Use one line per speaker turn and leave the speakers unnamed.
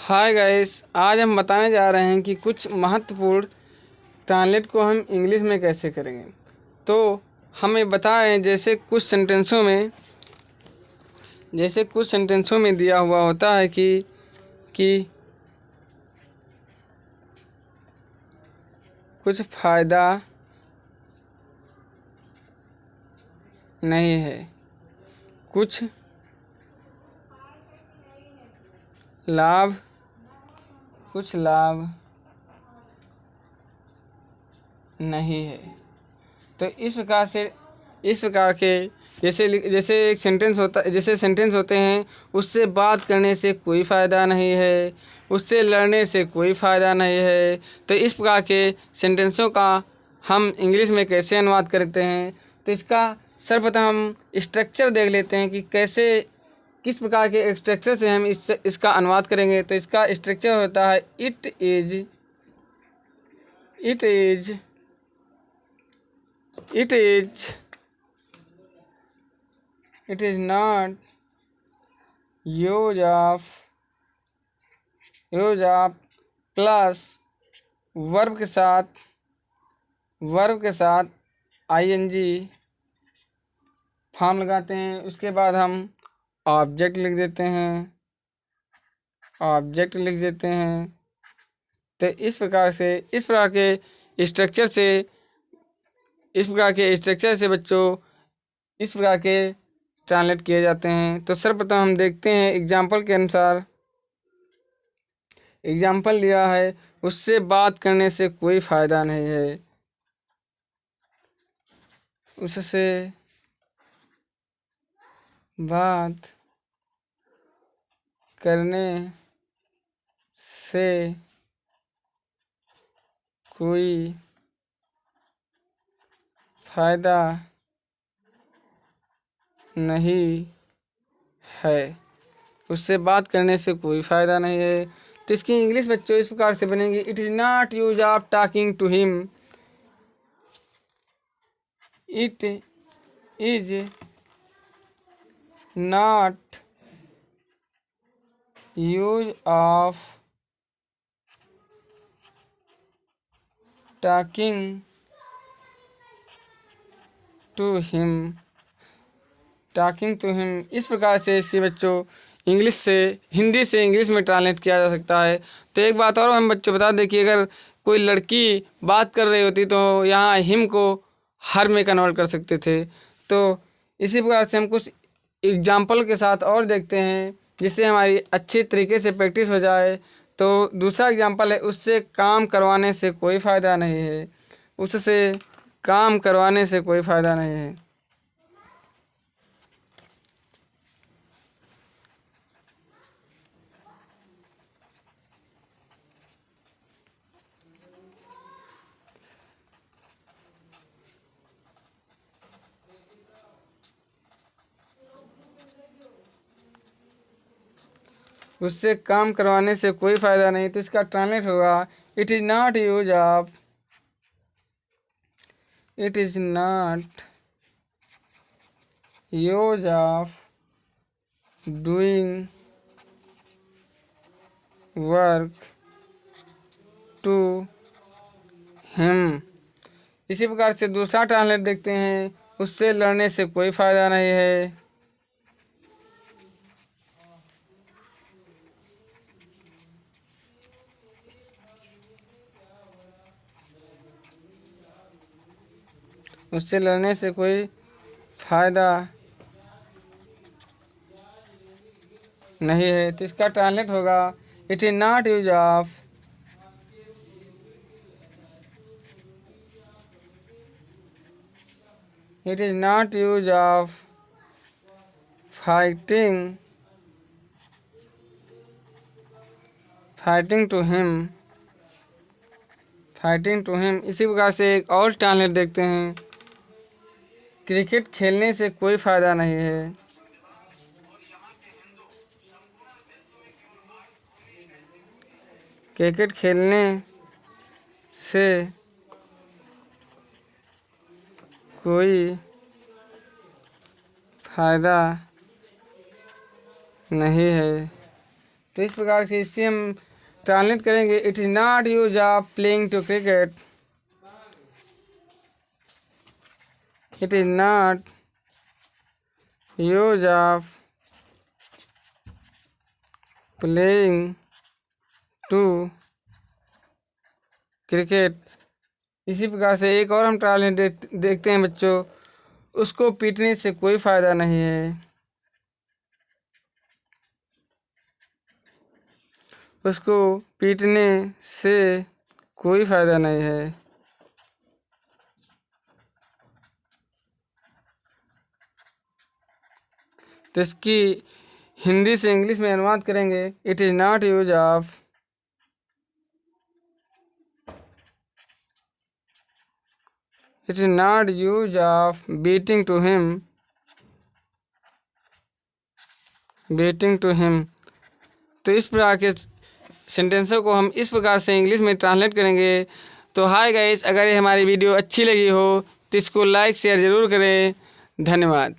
Hi guys, आज हम बताने जा रहे हैं कि कुछ महत्वपूर्ण ट्रांसलेट को हम इंग्लिश में कैसे करेंगे। तो हमें बताएं, जैसे कुछ सेंटेंसों में दिया हुआ होता है कि कुछ फ़ायदा नहीं है, कुछ लाभ नहीं है। तो इस प्रकार के जैसे एक सेंटेंस होता जैसे सेंटेंस होते हैं, उससे बात करने से कोई फ़ायदा नहीं है, उससे लड़ने से कोई फ़ायदा नहीं है। तो इस प्रकार के सेंटेंसों का हम इंग्लिश में कैसे अनुवाद करते हैं। तो इसका सर्वप्रथम हम स्ट्रक्चर देख लेते हैं कि किस प्रकार के स्ट्रक्चर से हम इसका अनुवाद करेंगे। तो इसका स्ट्रक्चर होता है it is not use of plus verb के साथ ing फॉर्म लगाते हैं। उसके बाद हम ऑब्जेक्ट लिख देते हैं। तो इस प्रकार के स्ट्रक्चर से बच्चों इस प्रकार के ट्रांसलेट किए जाते हैं। तो सर्वप्रथम हम देखते हैं एग्जाम्पल के अनुसार। एग्जाम्पल दिया है, उससे बात करने से कोई फ़ायदा नहीं है, उससे बात करने से कोई फ़ायदा नहीं है, उससे बात करने से कोई फ़ायदा नहीं है। तो इसकी इंग्लिश बच्चों इस प्रकार से बनेगी, it is not use of talking to him, it is not use of talking to him. इस प्रकार से इसकी बच्चों हिंदी से इंग्लिश में ट्रांसलेट किया जा सकता है। तो एक बात और हम बच्चों बता दें कि अगर कोई लड़की बात कर रही होती तो यहाँ हिम को हर में कन्वर्ट कर सकते थे। तो इसी प्रकार से हम कुछ एग्जाम्पल के साथ और देखते हैं, जिससे हमारी अच्छी तरीके से प्रैक्टिस हो जाए। तो दूसरा एग्जाम्पल है, उससे काम करवाने से कोई फ़ायदा नहीं है, उससे काम करवाने से कोई फ़ायदा नहीं है। उससे काम करवाने से कोई फ़ायदा नहीं। तो इसका ट्रांसलेट होगा, it is not use of doing work to him. इसी प्रकार से दूसरा ट्रांसलेट देखते हैं, उससे लड़ने से कोई फ़ायदा नहीं है, उससे लड़ने से कोई फ़ायदा नहीं है। तो इसका ट्रांसलेट होगा, it is not use of fighting to him. इसी प्रकार से एक और ट्रांसलेट देखते हैं, क्रिकेट खेलने से कोई फ़ायदा नहीं है, क्रिकेट खेलने से कोई फ़ायदा नहीं है। तो इस प्रकार से इससे हम ट्रांसलेट करेंगे, it is not use of playing to cricket, it is not use of playing to cricket. इसी प्रकार से एक और हम ट्रांसलेट देखते हैं बच्चों, उसको पीटने से कोई फ़ायदा नहीं है, उसको पीटने से कोई फ़ायदा नहीं है। तो इसकी हिंदी से इंग्लिश में अनुवाद करेंगे, it is not use of it is not use of beating to him. तो इस प्रकार के सेंटेंसों को हम इस प्रकार से इंग्लिश में ट्रांसलेट करेंगे। तो हाय गाइस, अगर ये हमारी वीडियो अच्छी लगी हो तो इसको लाइक शेयर ज़रूर करें। धन्यवाद।